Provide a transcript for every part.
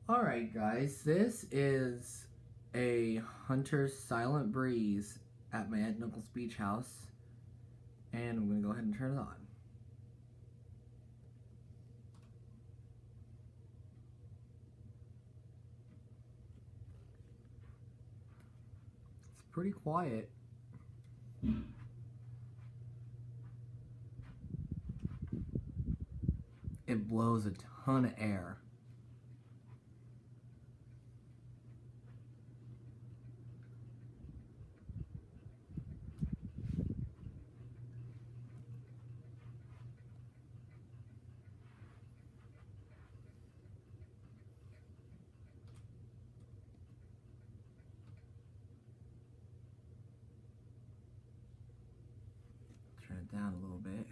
Alright guys, this is a Hunter's Silent Breeze at my Aunt and Uncle's beach house, and I'm going to go ahead and turn it on. It's pretty quiet. It blows a ton of air. Turn it down a little bit.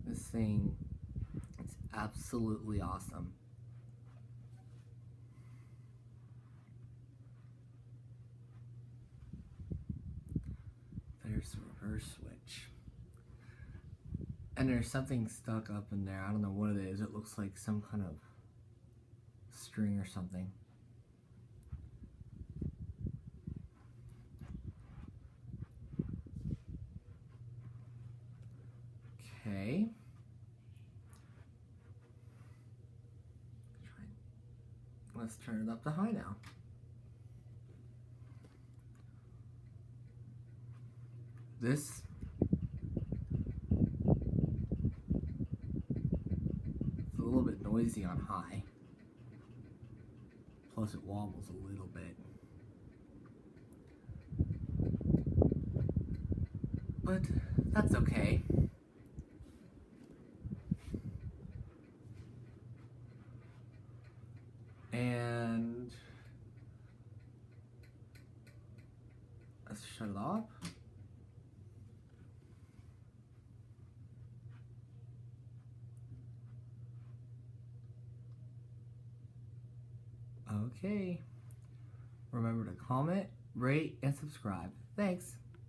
This thing is absolutely awesome. There's the reverse switch. And there's something stuck up in there. I don't know what it is. It looks like some kind of string or something. Okay. Let's turn it up to high now. This is a little bit noisy on high. Plus it wobbles a little bit. But that's okay. And let's shut it off. Okay. Remember to comment, rate, and subscribe. Thanks.